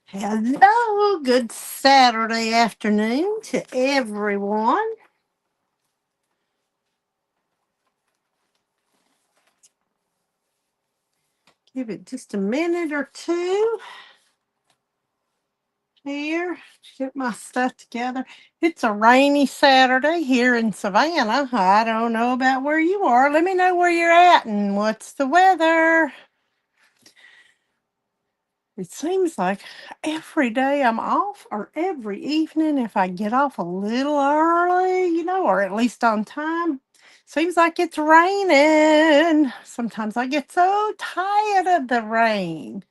Hello, good Saturday afternoon to everyone. Give it just a minute or two here to get my stuff together. It's a rainy Saturday here in Savannah. I don't know about where you are. Let me know where you're at and what's the weather. It seems like every day I'm off, or every evening if I get off a little early, or at least on time. Seems like it's raining. Sometimes I get so tired of the rain.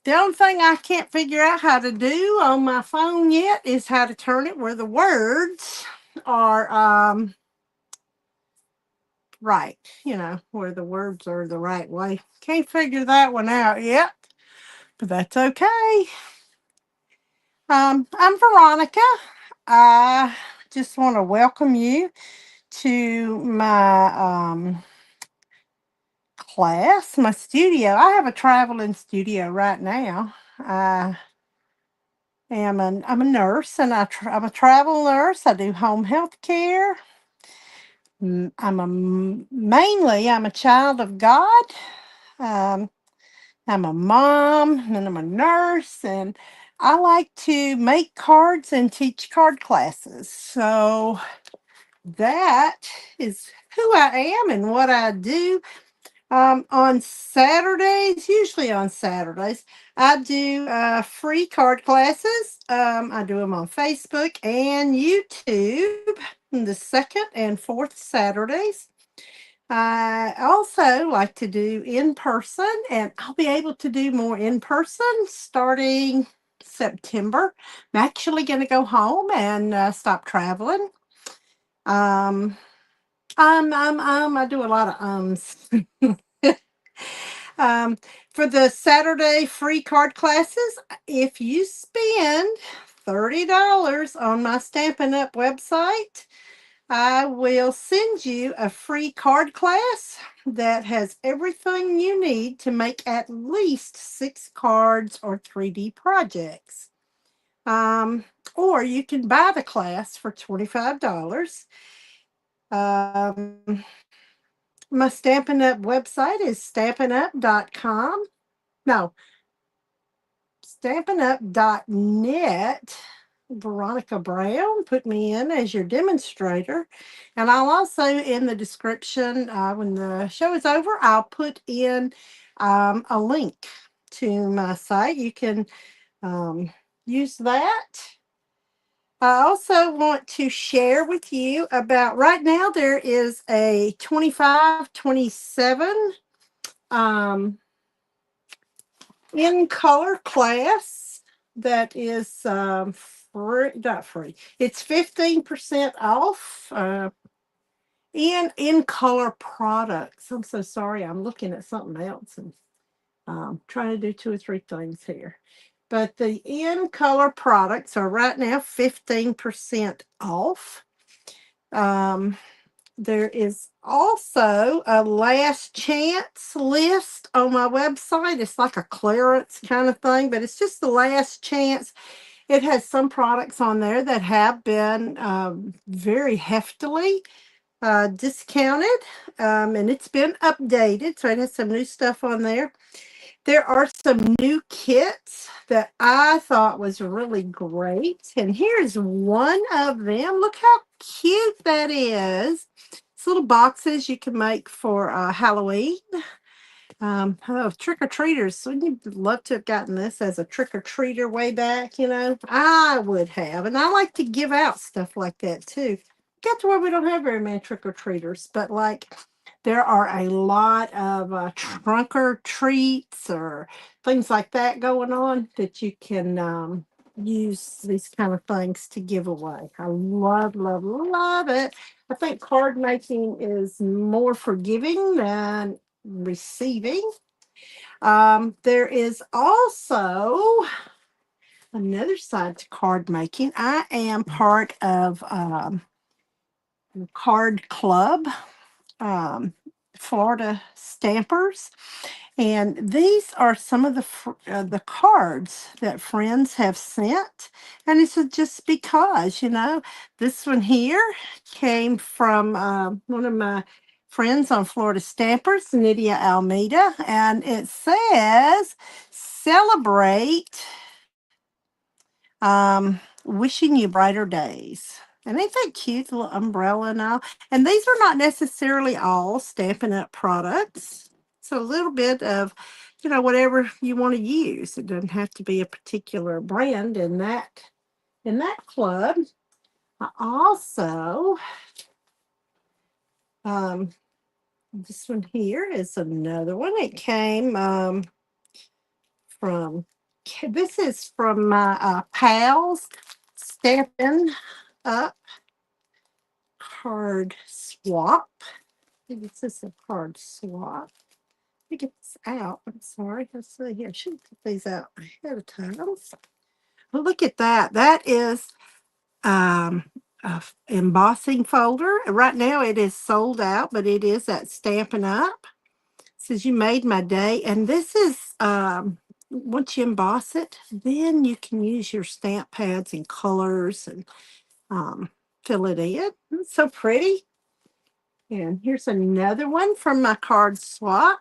The only thing I can't figure out how to do on my phone yet is how to turn it where the words are right, where the words are the right way. Can't figure that one out yet, but that's okay. I'm Veronica. I just want to welcome you to my class, my studio. I have a traveling studio right now. I'm a nurse, and I'm a travel nurse. I do home health care. I'm a child of God. Um, I'm a mom, and I'm a nurse, and I like to make cards and teach card classes. So that is who I am and what I do. On Saturdays, usually on Saturdays, I do free card classes. I do them on Facebook and YouTube the second and fourth Saturdays. I also like to do in person, and I'll be able to do more in person starting September. I'm actually going to go home and stop traveling. Um, I do a lot of um, for the Saturday free card classes, if you spend $30 on my Stampin' Up website, I will send you a free card class that has everything you need to make at least 6 cards or 3D projects. Um, or you can buy the class for $25. Um, my Stampin' Up website is stampinup.com. No, stampinup.net. Veronica Brown put me in as your demonstrator. And I'll also, in the description, when the show is over, I'll put in a link to my site. You can use that. I also want to share with you about right now there is a 25-27 in color class that is free, not free. It's 15% off in color products. I'm so sorry. I'm looking at something else and trying to do 2 or 3 things here. But the in color products are right now 15% off. Um, there is also a last chance list on my website. It's like a clearance kind of thing, but it's just the last chance. It has some products on there that have been very heftily discounted, and it's been updated. So it has some new stuff on there. There are some new kits that I thought was really great. And here's one of them. Look how cute that is. It's little boxes you can make for Halloween. Trick or treaters. So you'd love to have gotten this as a trick or treater way back, I would have. And I like to give out stuff like that too. Get to where we don't have very many trick or treaters, but like there are a lot of trunk or treats or things like that going on that you can use these kind of things to give away. I love, love, love it. I think card making is more forgiving than receiving. There is also another side to card making. I am part of Card Club, um, Florida Stampers. And these are some of the cards that friends have sent, and it's just because, this one here came from one of my friends on Florida Stampers, Nydia Almeida, and it says, "Celebrate wishing you brighter days." And ain't that cute, the little umbrella and all? And these are not necessarily all Stampin' Up! Products. It's a little bit of, whatever you want to use. It doesn't have to be a particular brand in that club. I also, um, this one here is another one. It came from, this is from my pals, Stampin' Up! Card swap. Maybe this is a card swap. Let me get this out. I'm sorry. Let's see here. I should put these out ahead of time. Well, look at that. That is um embossing folder. Right now it is sold out, but it is at Stampin' Up. It says, "You made my day." And this is once you emboss it, then you can use your stamp pads and colors and fill it in. It's so pretty. And here's another one from my card swap.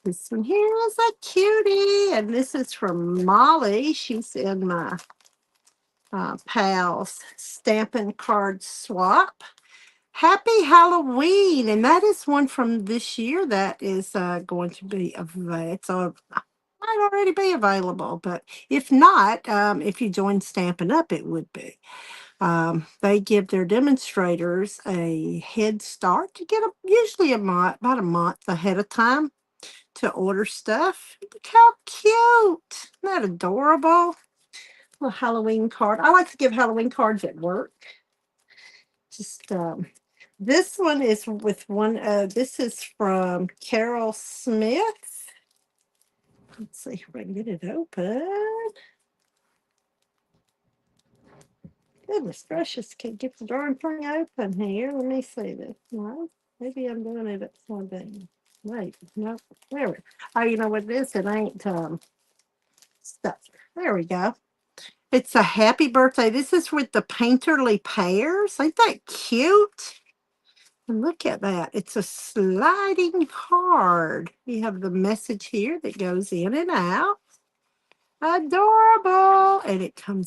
This one here is a cutie, and this is from Molly. She's in my pals Stampin' Card Swap. Happy Halloween, and that is one from this year that is going to be available. Might already be available, but if not, if you join Stampin' Up, it would be. They give their demonstrators a head start to get usually about a month ahead of time to order stuff. Look how cute! Isn't that adorable? A Halloween card. I like to give Halloween cards at work. Just this one is with one. This is from Carol Smith. Let's see if I can get it open. Goodness gracious, can't get the darn thing open here. Let me see this. No, maybe I'm doing it upside down. Wait, no, there we go. Oh, you know what it is? It ain't stuck. There we go. It's a happy birthday. This is with the painterly pears. Ain't that cute? And look at that. It's a sliding card. You have the message here that goes in and out. Adorable. And it can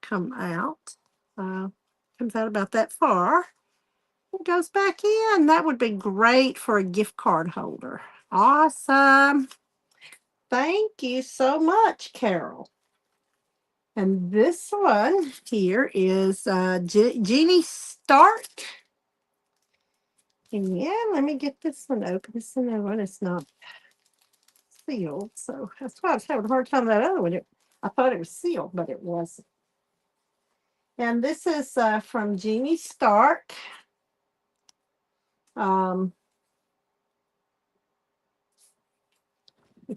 come out. Comes out about that far. It goes back in. That would be great for a gift card holder. Awesome. Thank you so much, Carol. And this one here is Jeannie Stark. And yeah, let me get this one open. This one is not sealed, so that's why I was having a hard time with that other one. I thought it was sealed, but it wasn't. And this is from Jeannie Stark. Look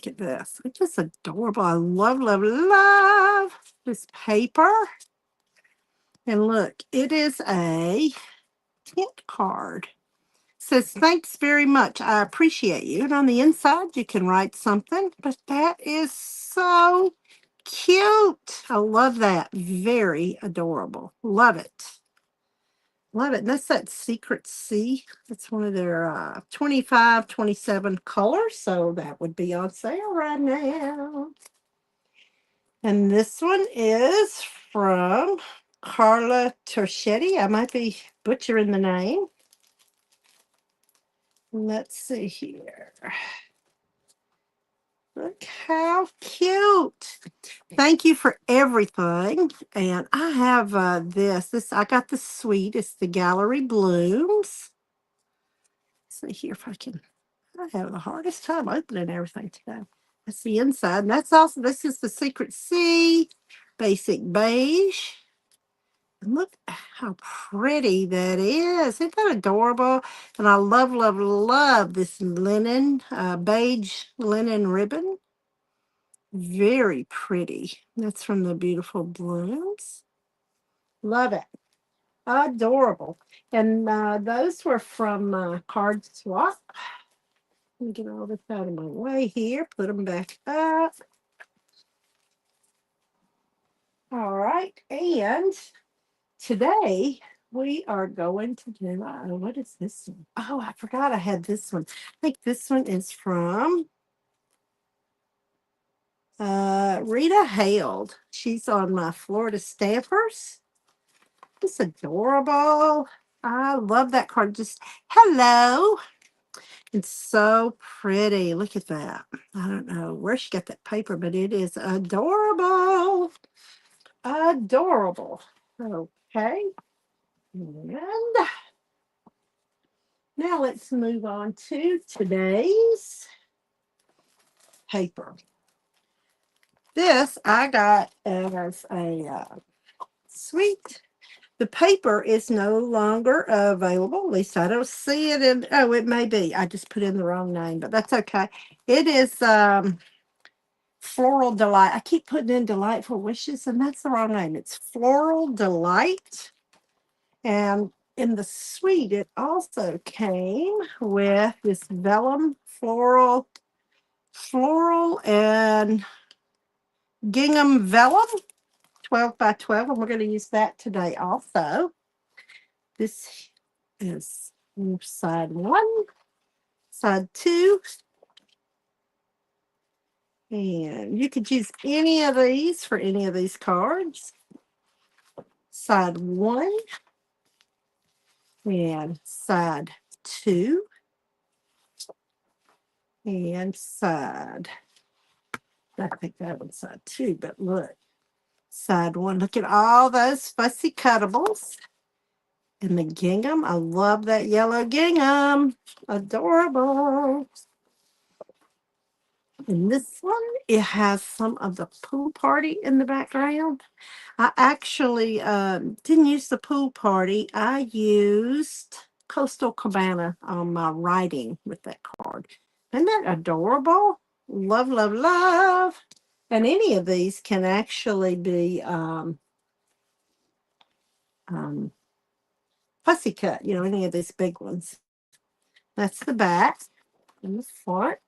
at this. It's just adorable. I love, love, love this paper. And look, it is a tint card. Says, "Thanks very much. I appreciate you." And on the inside, you can write something, but that is so cute. I love that. Very adorable. Love it. Love it. And that's that Secret C. That's one of their 25, 27 colors. So that would be on sale right now. And this one is from Carla Torchetti. I might be butchering the name. Let's see here. Look how cute. Thank you for everything. And I have this. I got the suite. It's the Gallery Blooms. Let's see here if I can. I have the hardest time opening everything today. That's the inside. And this is the Secret C, basic beige. And look how pretty that is. Isn't that adorable? And I love, love, love this linen, beige linen ribbon. Very pretty. That's from the Beautiful Blooms. Love it. Adorable. And those were from Card Swap. Let me get all this out of my way here. Put them back up. All right. And today we are going to do, what is this one? Oh, I forgot I had this one. I think this one is from Rita Held. She's on my Florida Stampers. It's adorable. I love that card. Just hello. It's so pretty. Look at that. I don't know where she got that paper, but it is adorable. Adorable. Okay. And now let's move on to today's paper. This I got as a sweet. The paper is no longer available. At least I don't see it in, oh, it may be. I just put in the wrong name, but that's okay. It is Floral Delight. I keep putting in Delightful Wishes, and that's the wrong name. It's Floral Delight. And in the suite, it also came with this vellum floral and gingham vellum, 12 by 12, and we're going to use that today also. This is side 1, side 2, and you could use any of these for any of these cards. Side 1 and side 2 and side, I think that was side 2, but look, side 1. Look at all those fussy cuttables. And the gingham, I love that yellow gingham. Adorable. And this one, it has some of the pool party in the background. I actually didn't use the pool party. I used Coastal Cabana on my writing with that card. Isn't that adorable? Love, love, love. And any of these can actually be fussy cut, any of these big ones. That's the back and the front.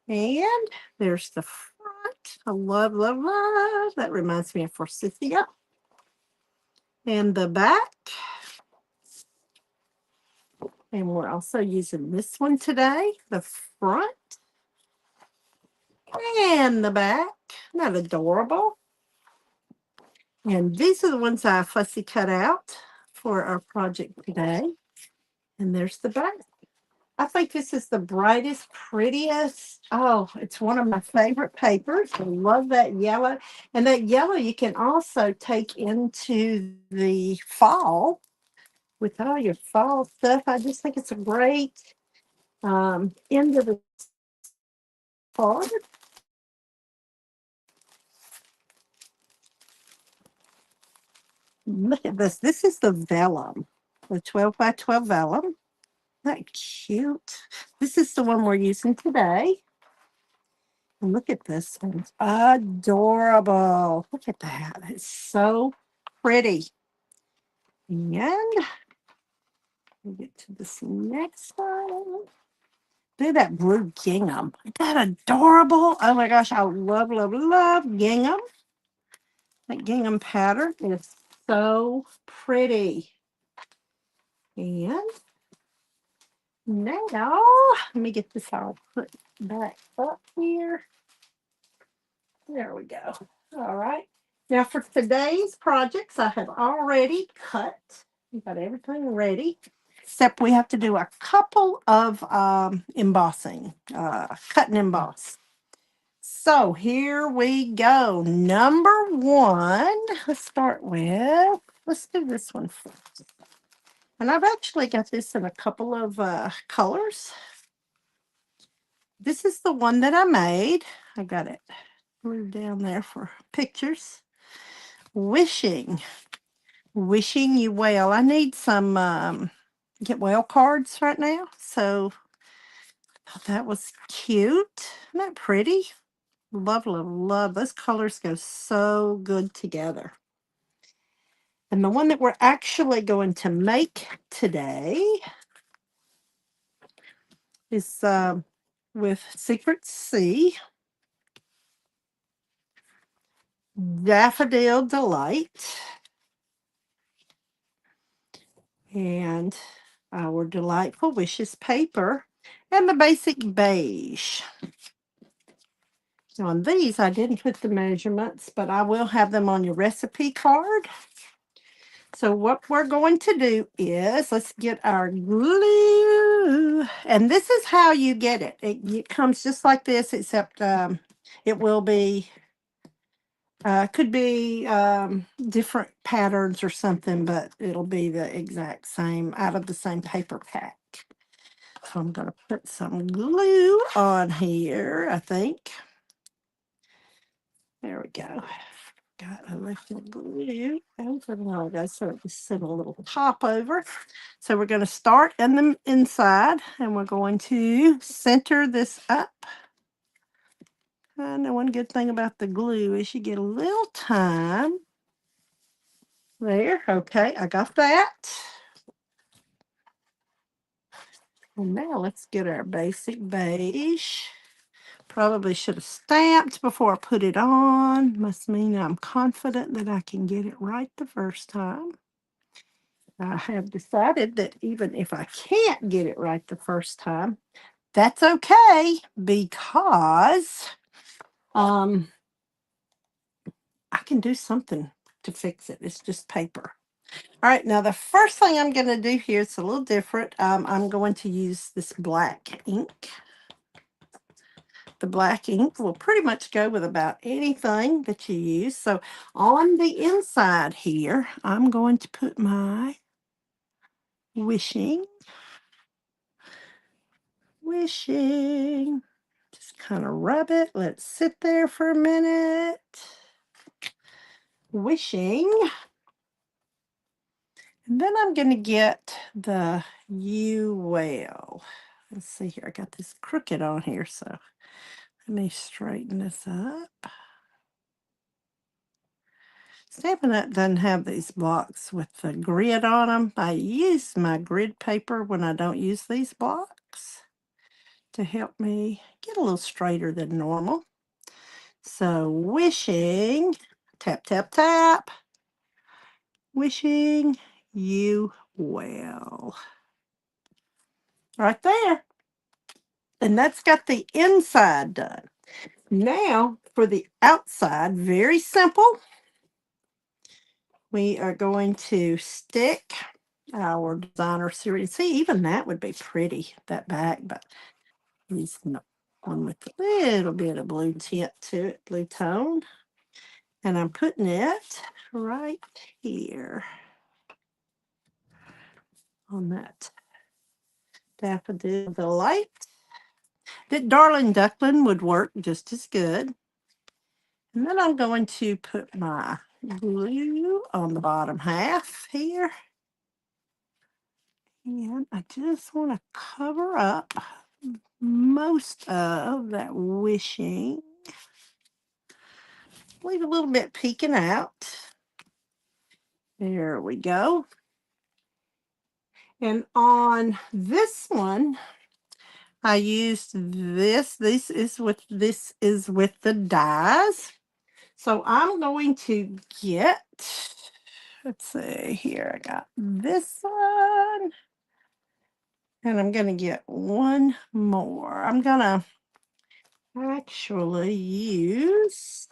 And there's the front. I love, love, love. That reminds me of Forsythia. And the back. And we're also using this one today, the front and the back. Isn't that adorable? And these are the ones I fussy cut out for our project today. And there's the back. I think this is the brightest, prettiest. Oh, it's one of my favorite papers. I love that yellow. And that yellow you can also take into the fall with all your fall stuff. I just think it's a great end of the card. Look at this. This is the vellum, the 12 by 12 vellum. Isn't that cute? This is the one we're using today. And look at this one. It's adorable. Look at that. It's so pretty. And we get to this next one. Look at that blue gingham. Isn't that adorable? Oh my gosh, I love, love, love gingham. That gingham pattern is so pretty. And now, let me get this all put back up here. There we go. All right. Now for today's projects, I have already cut. We've got everything ready, except we have to do a couple of embossing, cut and emboss. So here we go. Number 1, let's do this one first. And I've actually got this in a couple of colors. This is the one that I made. I got it glued down there for pictures. Wishing you well. I need some get well cards right now. So I thought that was cute. Isn't that pretty? Love, love, love. Those colors go so good together. And the one that we're actually going to make today is with Secret Sea, Daffodil Delight, and our Delightful Wishes paper, and the basic beige. On these, I didn't put the measurements, but I will have them on your recipe card. So what we're going to do is, let's get our glue. And this is how you get it. It comes just like this, except it will be, could be different patterns or something, but it'll be the exact same, out of the same paper pack. So I'm going to put some glue on here, I think. There we go. Got a little glue over there, so it just sent a little pop over. So we're going to start in the inside, and we're going to center this up. And the one good thing about the glue is you get a little time. There, okay, I got that. And now let's get our basic beige. Probably should have stamped before I put it on. Must mean I'm confident that I can get it right the first time. I have decided that even if I can't get it right the first time, that's okay, because I can do something to fix it. It's just paper. All right, now the first thing I'm going to do here, it's a little different. I'm going to use this black ink. The black ink will pretty much go with about anything that you use. So on the inside here, I'm going to put my wishing. Just kind of rub it. Let's sit there for a minute. Wishing. And then I'm going to get the You Well. Let's see here. I got this crooked on here, so let me straighten this up. Stampin' Up! Doesn't have these blocks with the grid on them. I use my grid paper when I don't use these blocks to help me get a little straighter than normal. So wishing, tap, tap, tap, wishing you well. Right there. And that's got the inside done. Now for the outside, very simple. We are going to stick our designer series. See, even that would be pretty, that back, but use one with a little bit of blue tint to it, blue tone. And I'm putting it right here on that Daffodil Delight. That Darling Duckling would work just as good. And then I'm going to put my glue on the bottom half here. And I just want to cover up most of that wishing. Leave a little bit peeking out. There we go. And on this one, I used this. This is with the dies. So I'm going to get, let's see here, I got this one. And I'm going to get one more. I'm going to actually use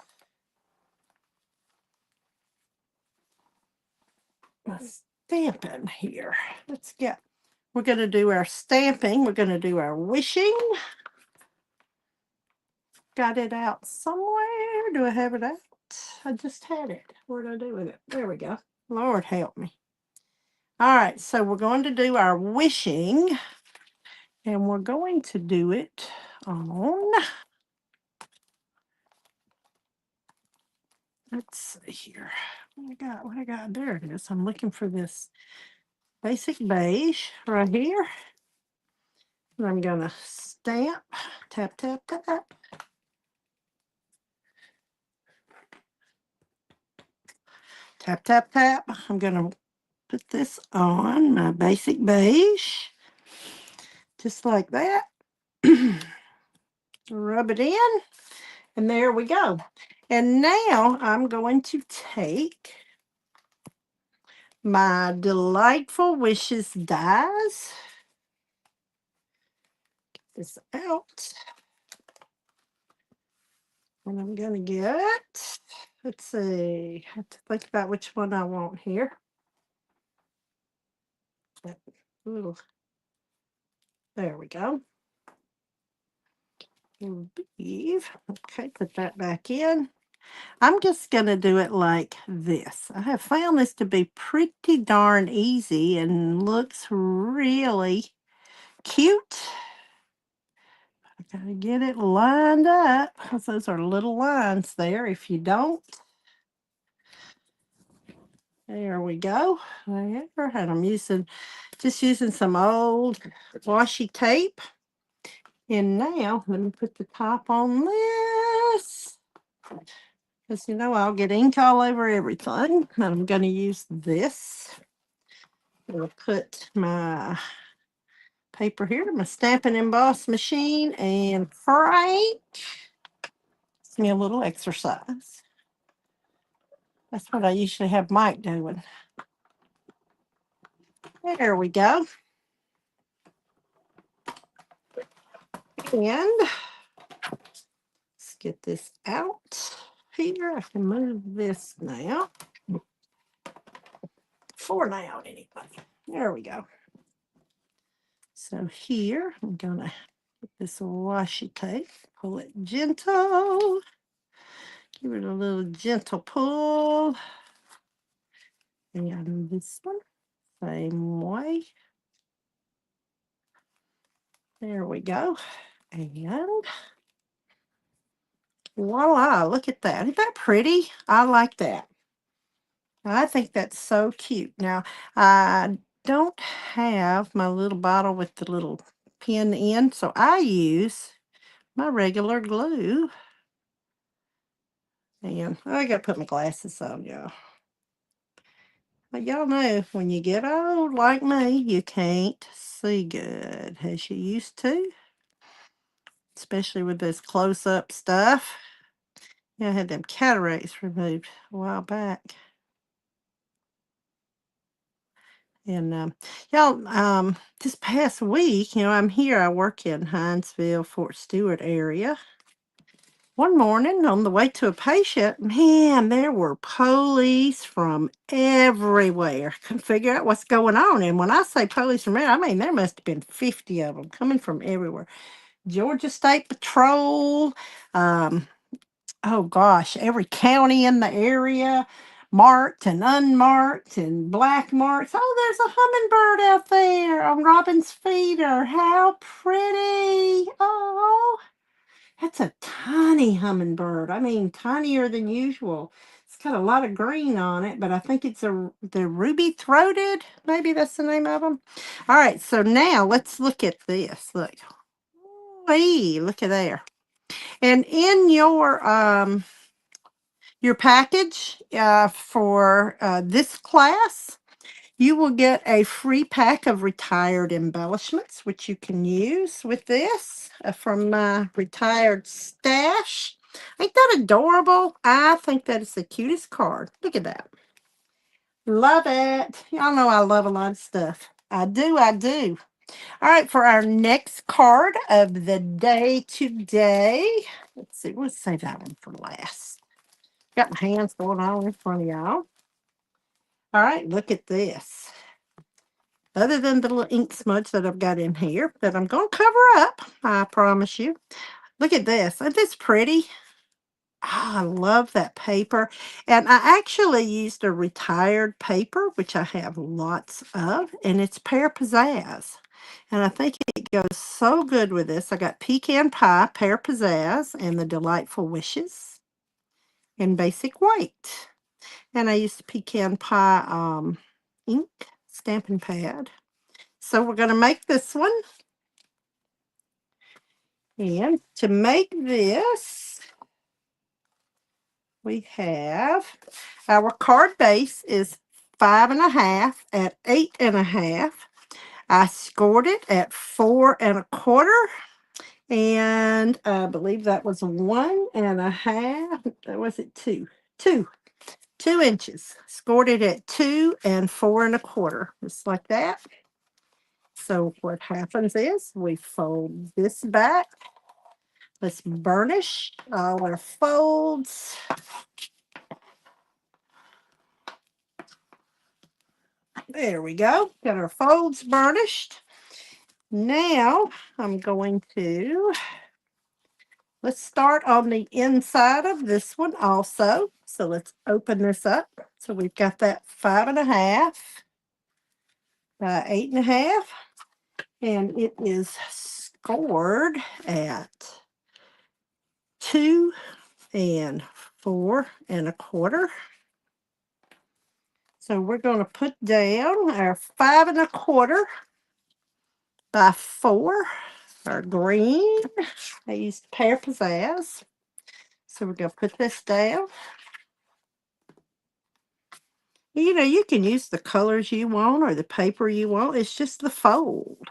a stamping here. We're going to do our stamping. We're going to do our wishing. Got it out somewhere. Do I have it out? I just had it. What did I do with it? There we go. Lord help me. All right, so we're going to do our wishing, and we're going to do it on, let's see here. What I got? There it is. I'm looking for this basic beige right here. And I'm going to stamp, tap, tap, tap. Tap, tap, tap. I'm going to put this on my basic beige, just like that. Rub it in, and there we go. And now I'm going to take my Delightful Wishes dies. Get this out. And I'm going to get, let's see, I have to think about which one I want here. That little, there we go. Beef. Okay, put that back in. I'm just going to do it like this. I have found this to be pretty darn easy and looks really cute. I gotta get it lined up because those are little lines there. If you don't, there we go. There, and I'm just using some old washi tape. And now let me put the top on this. Because you know I'll get ink all over everything. And I'm going to use this. I'll put my paper here, my stamp and emboss machine, and crank. It's me a little exercise. That's what I usually have Mike doing. There we go. And let's get this out here. I can move this now. For now, anyway. There we go. So here, I'm going to get this washi tape, pull it gentle. Give it a little gentle pull. And this one, same way. There we go. And voila, look at that. Isn't that pretty? I like that. I think that's so cute. Now, I don't have my little bottle with the little pin in, so I use my regular glue. And I got to put my glasses on, y'all. But y'all know when you get old like me, you can't see good as you used to, especially with this close-up stuff. Yeah, I had them cataracts removed a while back. And y'all, this past week, I'm here. I work in Hinesville, Fort Stewart area. One morning on the way to a patient, man, there were police from everywhere. Couldn't figure out what's going on. And when I say police from everywhere, I mean there must have been 50 of them coming from everywhere. Georgia State Patrol, oh gosh, every county in the area, marked and unmarked and black marks. Oh, there's a hummingbird out there on Robin's feeder. How pretty. Oh, that's a tiny hummingbird. I mean, tinier than usual. It's got a lot of green on it, but I think it's the ruby-throated. Maybe that's the name of them. All right, so now let's look at this. Look. Hey, look at there. And in your package for this class, you will get a free pack of retired embellishments, which you can use with this from my retired stash. Ain't that adorable? I think that is the cutest card. Look at that. Love it. Y'all know I love a lot of stuff. I do, I do. All right, for our next card of the day today, let's see, we'll save that one for last. Got my hands going on in front of y'all. All right, look at this. Other than the little ink smudge that I've got in here that I'm going to cover up, I promise you. Look at this. Isn't this pretty? Oh, I love that paper. And I actually used a retired paper, which I have lots of, and it's Pear Pizzazz. And I think it goes so good with this. I got Pecan Pie, Pear Pizzazz, and the Delightful Wishes in basic white. And I used Pecan Pie ink stamping pad. So we're going to make this one. And to make this, we have our card base is 5.5 at 8.5. I scored it at 4 1/4. And I believe that was 1.5. Was it 2? 2 inches. Scored it at 2 and 4 1/4, just like that. So what happens is we fold this back. Let's burnish all our folds. There we go. Got our folds burnished. Now I'm going to, let's start on the inside of this one also. So let's open this up. So we've got that 5.5 by 8.5, and it is scored at 2 and 4 1/4. So we're going to put down our 5 1/4 by 4, our green. I used Pear Pizzazz. So we're going to put this down. You know, you can use the colors you want or the paper you want. It's just the fold.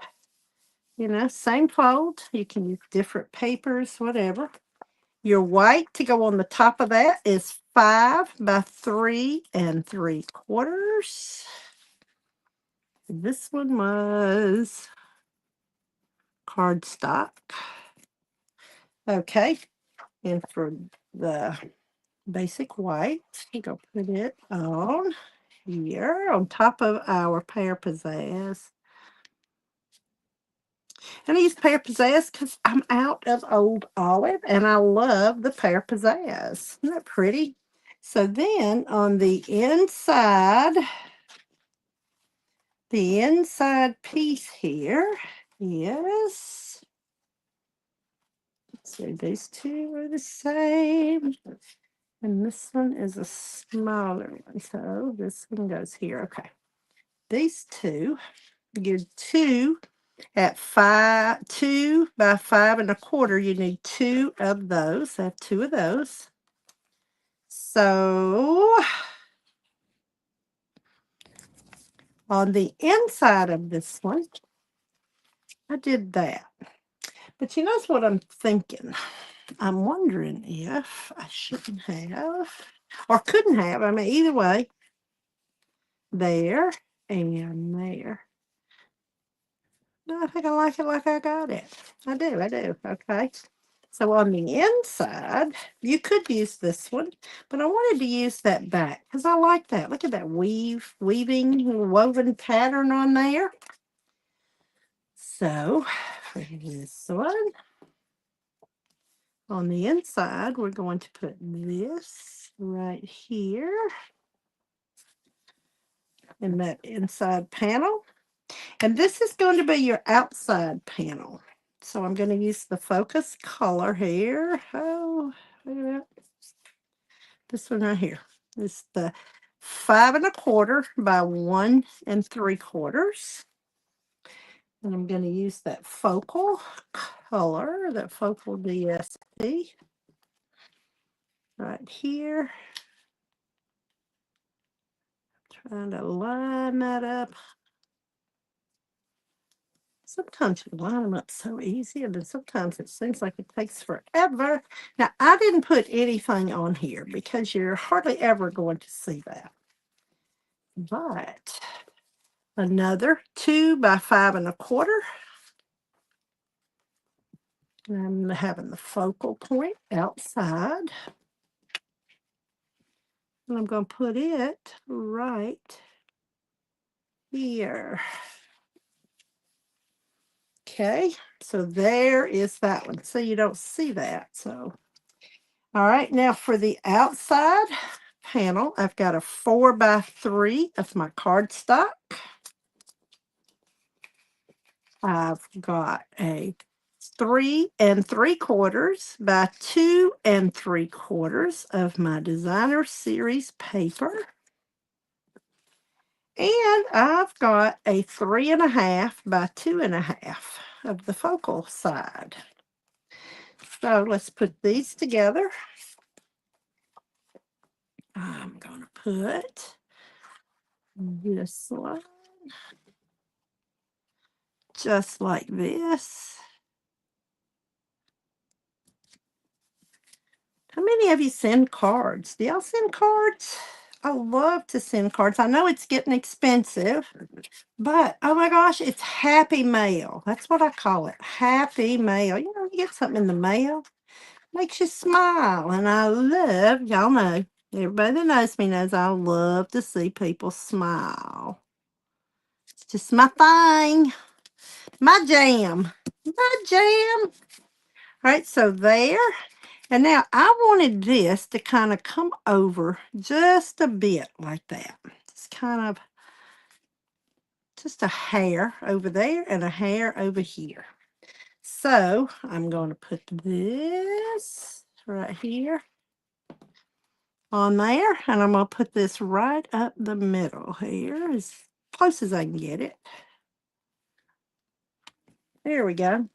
You know, same fold. You can use different papers, whatever. Your white to go on the top of that is 5 by 3 3/4. This one was cardstock. Okay, and for the basic white, I'm going to put it on here on top of our Pear Pizzazz. And I use Pear Pizzazz because I'm out of Old Olive and I love the Pear Pizzazz. Isn't that pretty? So then on the inside piece here is, let's see, these two are the same. And this one is a smaller one. So this one goes here. Okay. These two, you're 2 at 2 by 5 1/4. You need 2 of those. I have 2 of those. So on the inside of this one, I did that. But you know what I'm thinking? I'm wondering if I shouldn't have or couldn't have. I mean, either way, there and there. No, I think I like it like I got it. I do. Okay. So on the inside, you could use this one, but I wanted to use that back because I like that. Look at that weaving, woven pattern on there. So for this one, on the inside, we're going to put this right here in that inside panel. And this is going to be your outside panel. So I'm going to use the focus color here. Oh, wait a minute. This one right here. This is the 5 1/4 by 1 3/4. And I'm going to use that focal color, that focal DSP right here. Trying to line that up. Sometimes you line them up so easy, and then sometimes it seems like it takes forever. Now, I didn't put anything on here because you're hardly ever going to see that. But another 2 by 5 1/4. I'm having the focal point outside. And I'm going to put it right here. Okay, so there is that one. So you don't see that. So, all right, now for the outside panel, I've got a 4 by 3 of my cardstock. I've got a 3 3/4 by 2 3/4 of my Designer Series paper. And I've got a 3.5 by 2.5 of the focal side. So let's put these together. I'm going to put this one just like this. How many of you send cards? Do y'all send cards? I love to send cards. I know it's getting expensive, but oh my gosh, it's happy mail. That's what I call it. Happy mail. You know, you get something in the mail, makes you smile. And I love, y'all know, everybody that knows me knows I love to see people smile. It's just my thing, my jam, my jam. All right, so there. And now I wanted this to kind of come over just a bit like that. Just kind of, just a hair over there and a hair over here. So I'm going to put this right here on there. And I'm going to put this right up the middle here as close as I can get it. There we go.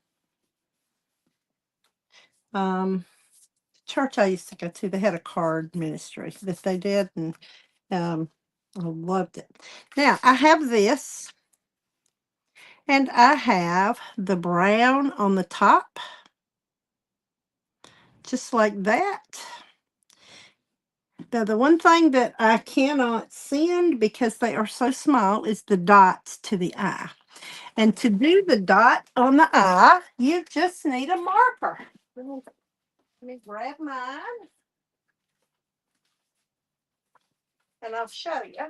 Church I used to go to, they had a card ministry that they did, and I loved it. Now I have this, and I have the brown on the top, just like that. Now, the one thing that I cannot send because they are so small is the dots to the eye. And to do the dot on the eye, you just need a marker. Let me grab mine, and I'll show you.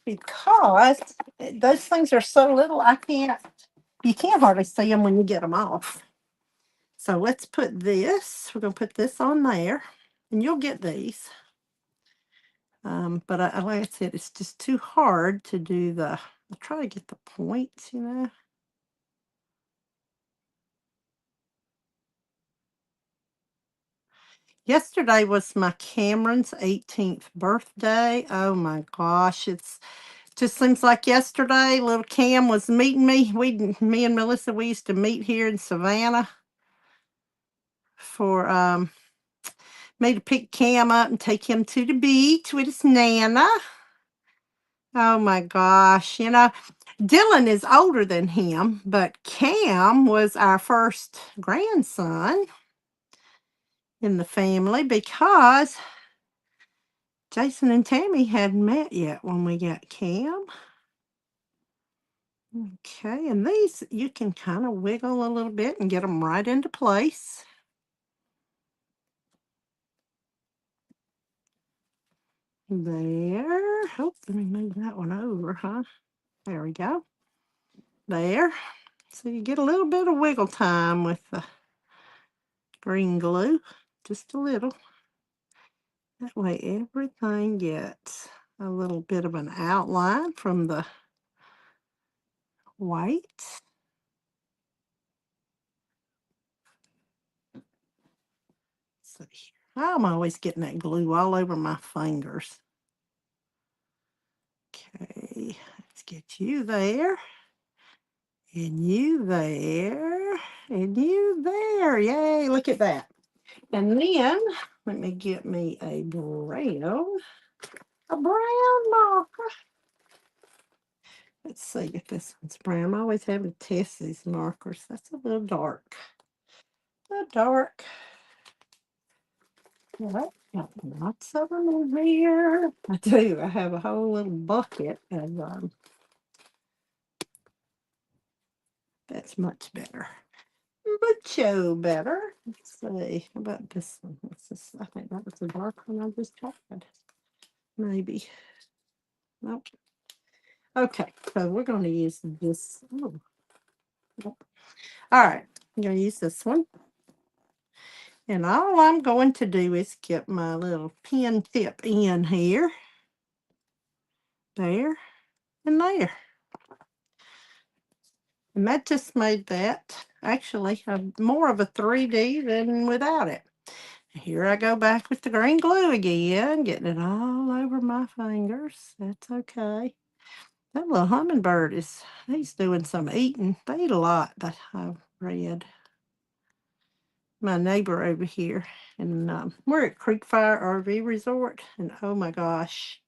Because those things are so little, you can't hardly see them when you get them off. So let's put this, we're going to put this on there, and you'll get these. But like I said, it's just too hard to do I'll try to get the points, you know. Yesterday was my Cameron's 18th birthday. Oh my gosh, it's just seems like yesterday little Cam was meeting me. Me and Melissa, we used to meet here in Savannah for me to pick Cam up and take him to the beach with his nana. Oh my gosh, you know, Dylan is older than him, but Cam was our first grandson in the family because Jason and Tammy hadn't met yet when we got Cam. Okay, and these you can kind of wiggle a little bit and get them right into place. There. Oh, let me move that one over, huh? There we go. There. So you get a little bit of wiggle time with the green glue, just a little. That way everything gets a little bit of an outline from the white. See here. I'm always getting that glue all over my fingers. Okay, let's get you there. And you there. And you there. Yay, look at that. And then let me get me a brown marker. Let's see if this one's brown. I'm always having to test these markers. That's a little dark. A little dark. Well, got lots of them in here. I do. I have a whole little bucket of that's much better. Mucho better. Let's see. How about this one? What's this? I think that was the dark one I just tried. Maybe. Nope. Okay, so we're going to use this. Oh. All right, I'm going to use this one. And all I'm going to do is get my little pen tip in here. There and there. And that just made that actually more of a 3D than without it. Here I go back with the green glue again, getting it all over my fingers. That's okay. That little hummingbird he's doing some eating. They eat a lot, that I've read. My neighbor over here, and we're at Creekfire RV Resort, and oh my gosh,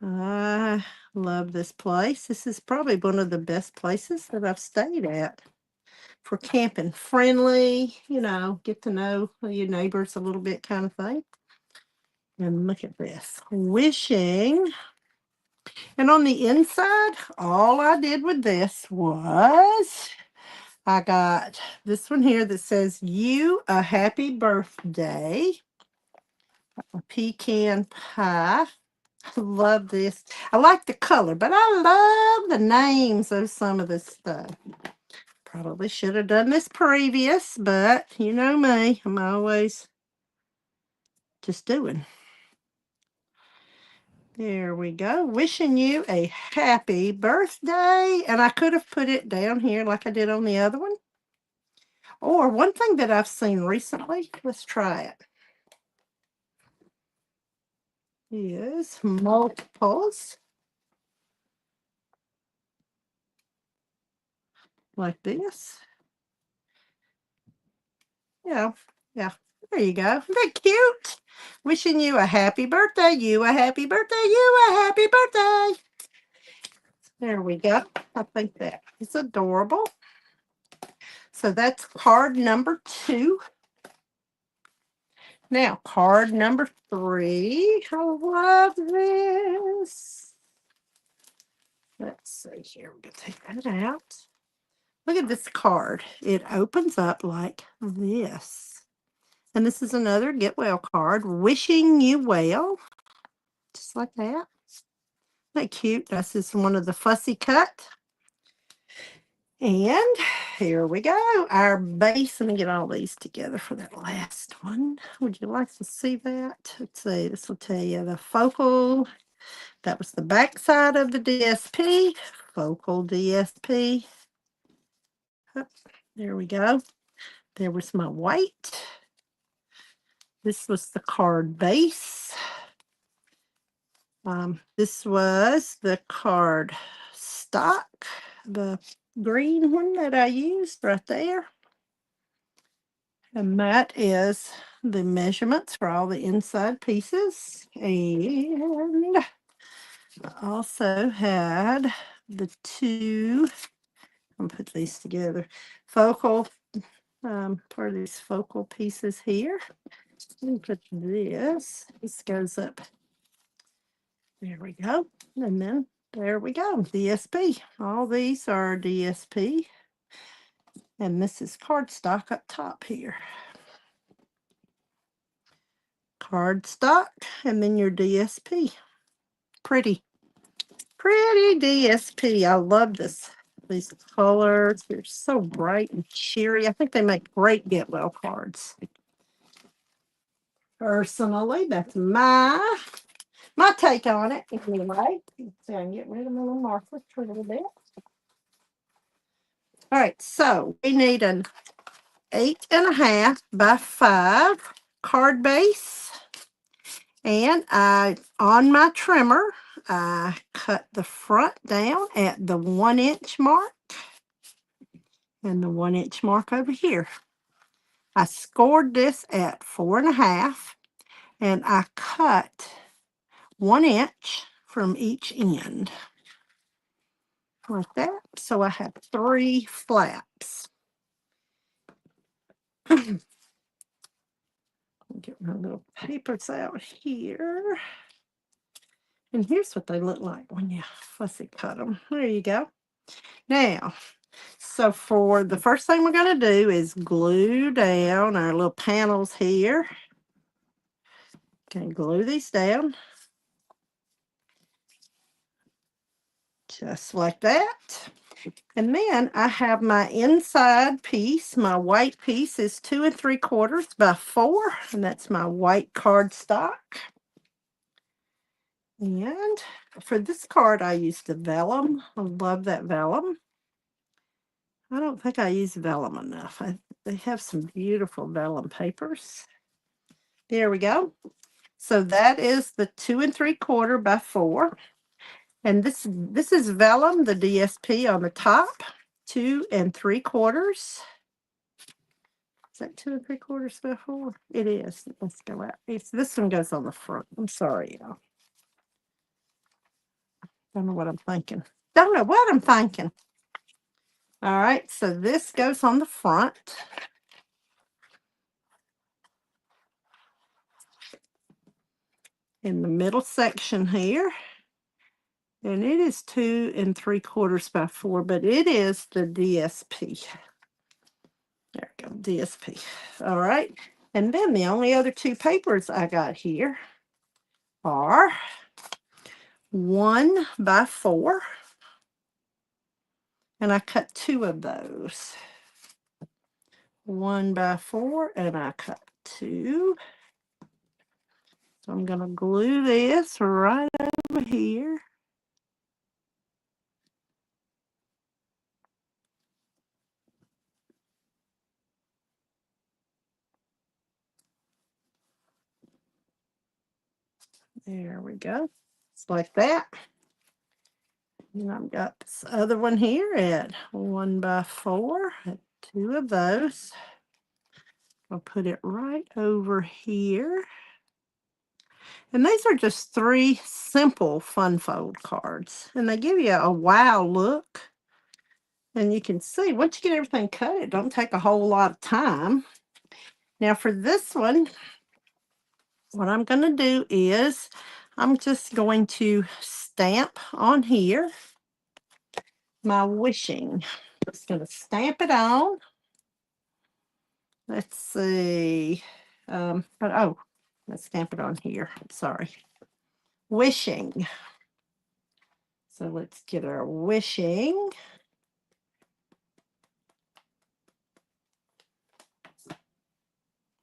I love this place. This is probably one of the best places that I've stayed at for camping friendly, you know, get to know your neighbors a little bit kind of thing. And look at this. Wishing. And on the inside, all I did with this was I got this one here that says, "You a happy birthday." A pecan pie. I love this. I like the color, but I love the names of some of this stuff. Probably should have done this previous, but you know me, I'm always just doing. There we go. Wishing you a happy birthday. And I could have put it down here like I did on the other one. Or one thing that I've seen recently, let's try it, is multiples like this. Yeah, yeah. There you go. Isn't that cute? Wishing you a happy birthday, you a happy birthday, you a happy birthday. There we go. I think that is adorable. So that's card number 2. Now, card number 3. I love this. Let's see here. We're going to take that out. Look at this card. It opens up like this. And this is another Get Well card. Wishing you well. Just like that. Isn't that cute? This is one of the Fussy Cut. And here we go. Our base. Let me get all these together for that last one. Would you like to see that? Let's see. This will tell you the focal. That was the back side of the DSP. Focal DSP. There we go. There was my white. This was the card base. This was the card stock, the green one that I used right there. And that is the measurements for all the inside pieces. And I also had the 2, I'll put these together, focal, part of these focal pieces here. Let me put this goes up. There we go. And then there we go, DSP. All these are DSP. And this is cardstock up top here. Cardstock, and then your DSP. Pretty DSP. I love this. These colors, they're so bright and cheery. I think they make great Get Well cards. Personally, that's my take on it. Anyway, let's see, I can get rid of my little marker for a little bit. All right, so we need an 8.5 by 5 card base. And on my trimmer, I cut the front down at the 1-inch mark and the 1-inch mark over here. I scored this at 4.5, and I cut 1 inch from each end like that. So I have 3 flaps. Get my little papers out here. And here's what they look like when you fussy cut them. There you go. Now, so for the first thing we're going to do is glue down our little panels here. Okay, glue these down. Just like that. And then I have my inside piece. My white piece is 2 3/4 by 4, and that's my white cardstock. And for this card, I used the vellum. I love that vellum. I don't think I use vellum enough. They have some beautiful vellum papers. There we go. So that is the 2 3/4 by 4. And this is vellum, the DSP on the top, 2 3/4. Is that 2 3/4 by 4? It is. Let's go out. This one goes on the front. I'm sorry, y'all. Don't know what I'm thinking. Don't know what I'm thinking. All right, so this goes on the front. In the middle section here. And it is 2 3/4 by 4, but it is the DSP. There we go, DSP. All right. And then the only other two papers I got here are 1 by 4. And I cut 2 of those. 1 by 4, and I cut 2. So I'm going to glue this right over here. There we go. It's like that. And I've got this other one here at 1 by 4. 2 of those. I'll put it right over here. And these are just 3 simple fun fold cards. And they give you a wow look. And you can see once you get everything cut, it don't take a whole lot of time. Now for this one, what I'm going to do is I'm just going to stamp on here my wishing. Just going to stamp it on. Let's see. Let's stamp it on here. Sorry. Wishing. So let's get our wishing.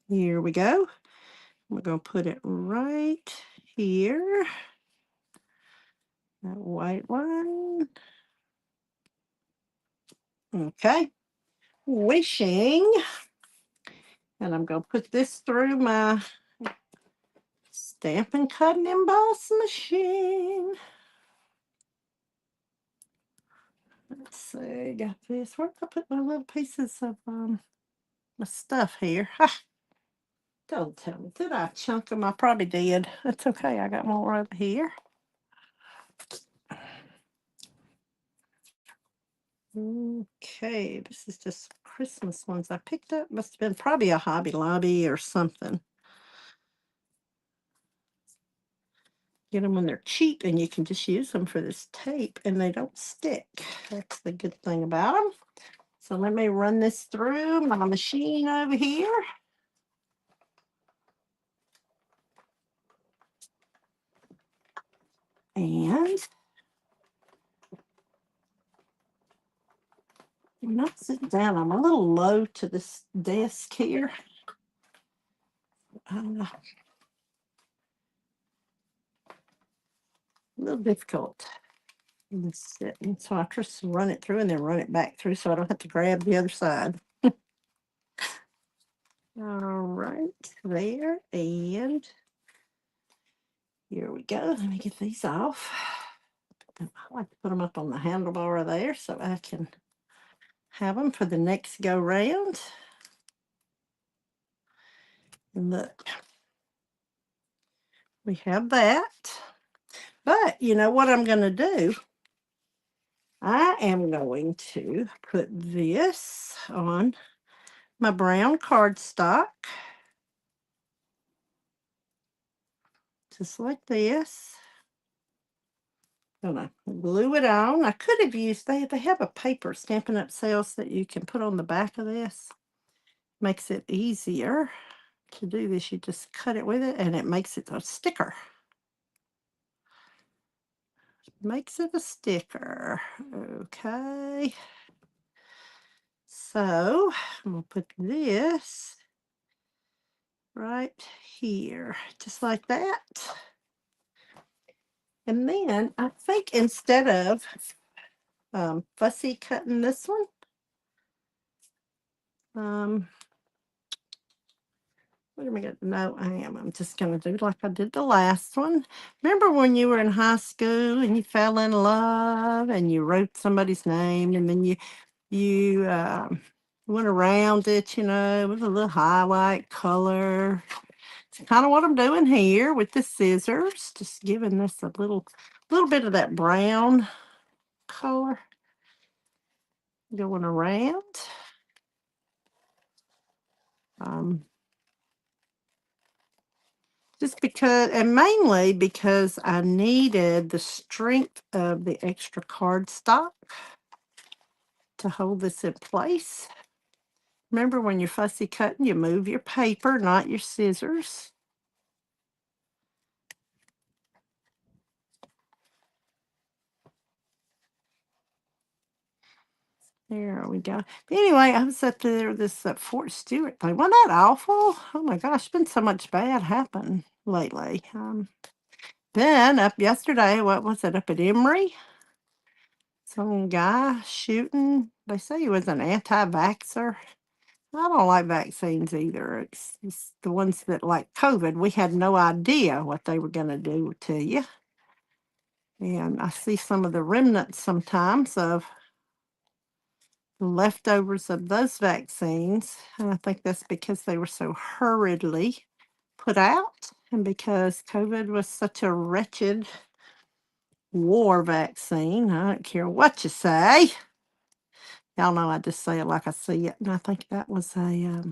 Here we go. We're going to put it right here. That white one. Okay. Wishing. And I'm going to put this through my stamp and cut and emboss machine. Let's see. Got this. Where did I put my little pieces of my stuff here? Ha! Don't tell me. Did I chunk them? I probably did. That's okay. I got more over here. Okay, this is just Christmas ones I picked up. Must have been probably a Hobby Lobby or something. Get them when they're cheap and you can just use them for this tape and they don't stick. That's the good thing about them. So let me run this through my machine over here. And I'm not sitting down. I'm a little low to this desk here. A little difficult. And so I just run it through and then run it back through so I don't have to grab the other side. All right, there, and here we go. Let me get these off. I like to put them up on the handlebar there so I can have them for the next go round. And look, we have that. But you know what I'm going to do? I am going to put this on my brown cardstock. Just like this. Gonna glue it on. I could have used, they have a paper Stampin' Up! Sales that you can put on the back of this. Makes it easier to do this. You just cut it with it and it makes it a sticker. Makes it a sticker. Okay. So I'm gonna put this right here, just like that. And then I think instead of fussy cutting this one, what am I going to? No, I am. I'm just going to do like I did the last one. Remember when you were in high school and you fell in love and you wrote somebody's name and then you went around it, with a little highlight color. It's kind of what I'm doing here with the scissors, just giving this a little bit of that brown color. going around. Just because, and mainly because I needed the strength of the extra cardstock to hold this in place. Remember, when you're fussy cutting, you move your paper, not your scissors. There we go. But anyway, I was up there, this Fort Stewart thing. Wasn't that awful? Oh my gosh, been so much bad happen lately. Then up yesterday, what was it, up at Emory? Some guy shooting. They say he was an anti-vaxxer. I don't like vaccines either. It's the ones that, like COVID, we had no idea what they were going to do to you. And I see some of the remnants sometimes of the leftovers of those vaccines. And I think that's because they were so hurriedly put out and because COVID was such a wretched war vaccine. I don't care what you say. Y'all know I just say it like I see it. And I think that was I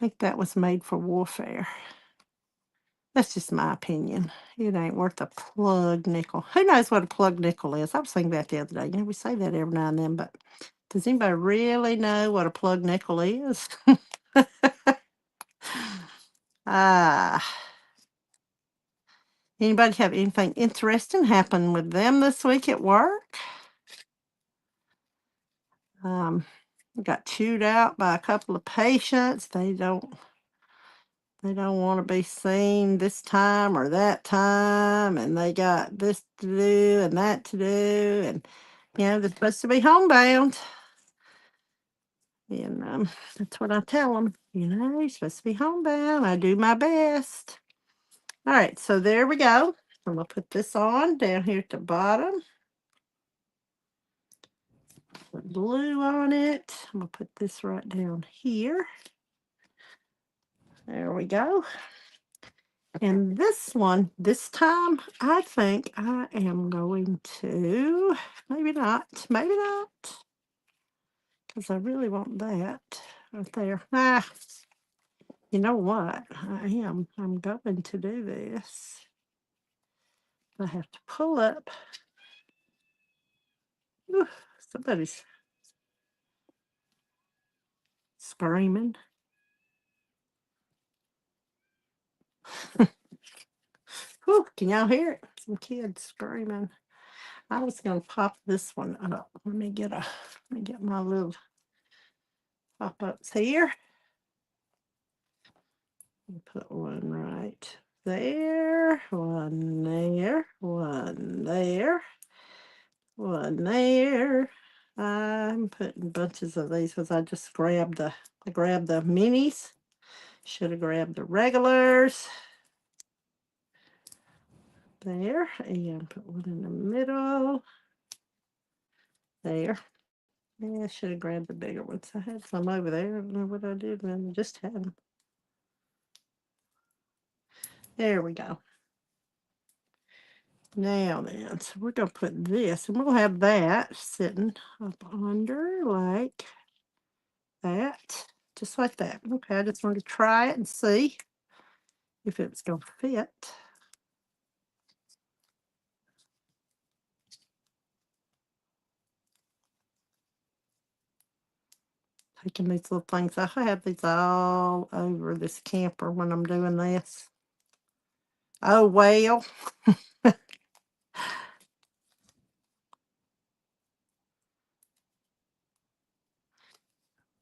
think that was made for warfare. That's just my opinion. It ain't worth a plug nickel. Who knows what a plug nickel is? I was thinking that the other day. We say that every now and then, but does anybody really know what a plug nickel is? Ah. Anybody have anything interesting happen with them this week at work? Got chewed out by a couple of patients. They don't want to be seen this time or that time, and they got this to do and that to do, and they're supposed to be homebound. And that's what I tell them. You're supposed to be homebound. I do my best. All right, so there we go. I'm gonna put this on down here at the bottom. Put blue on it. I'm gonna put this right down here. There we go. And this one, this time, I think I am going to, maybe not, because I really want that right there. You know what? I'm going to do this. I have to pull up. Ooh, somebody's screaming. Whew, can y'all hear it? Some kids screaming. I was gonna pop this one up. Let me get my little pop-ups here. Put one right there, one there, one there, one there. I'm putting bunches of these because I just grabbed I grabbed the minis. Should have grabbed the regulars. There, and put one in the middle. There. Yeah, I should have grabbed the bigger ones. I had some over there. I don't know what I did, and I just had them. There we go. Now then, so we're going to put this, and we'll have that sitting up under like that, just like that. Okay, I just wanted to try it and see if it's going to fit. Taking these little things, I have these all over this camper when I'm doing this. Oh, well.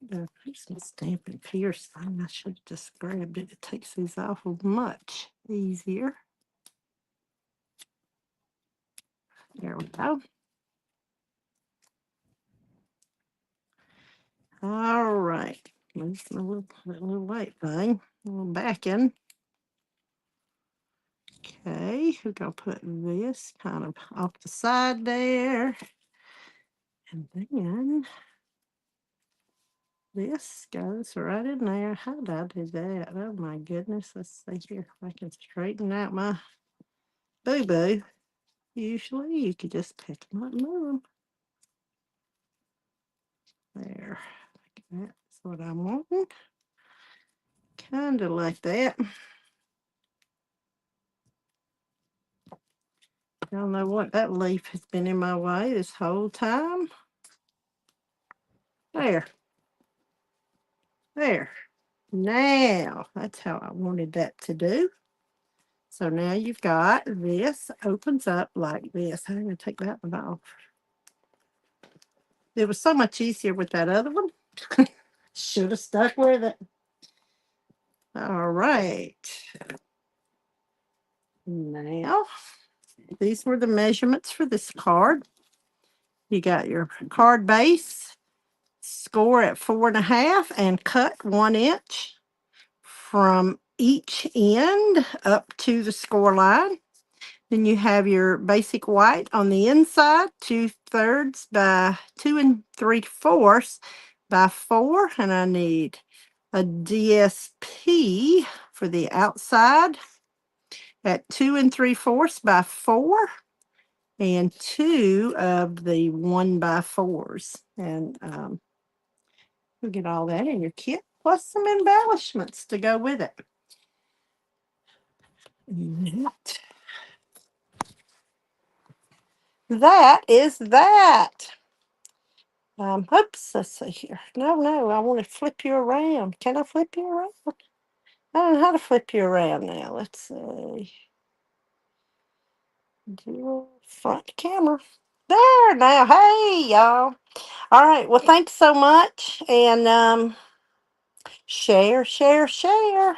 Here's some Stampin' Pierce thing. I should have just grabbed it. It takes these off much easier. There we go. All right. There's a little white thing. A little backing. Okay, we're gonna put this kind of off the side there. And then this goes right in there. How did I do that? Oh my goodness. Let's see here if I can straighten out my boo-boo. Usually you could just pick them up and move them. There. That's what I'm wanting. Kind of like that. Y'all know what? That leaf has been in my way this whole time. There. There. Now, that's how I wanted that to do. So now you've got this opens up like this. I'm going to take that one off. It was so much easier with that other one. Should have stuck with it. All right. Now, these were the measurements for this card. You got your card base, score at 4.5, and cut 1 inch from each end up to the score line. Then you have your basic white on the inside, 2/3 by 2 3/4 by 4. And I need a DSP for the outside at 2 3/4 by 4 and 2 of the 1x4s. And you'll get all that in your kit, plus some embellishments to go with it. That is that. Oops, let's see here. No, I want to flip you around. Can I flip you around? I don't know how to flip you around now. Let's see. Do front camera. There now. Hey, y'all. All right. Well, thanks so much. And share, share, share.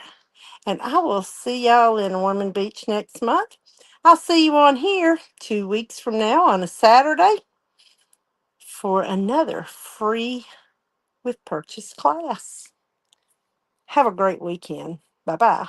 And I will see y'all in Ormond Beach next month. I'll see you on here 2 weeks from now on a Saturday for another free with purchase class. Have a great weekend. Bye bye.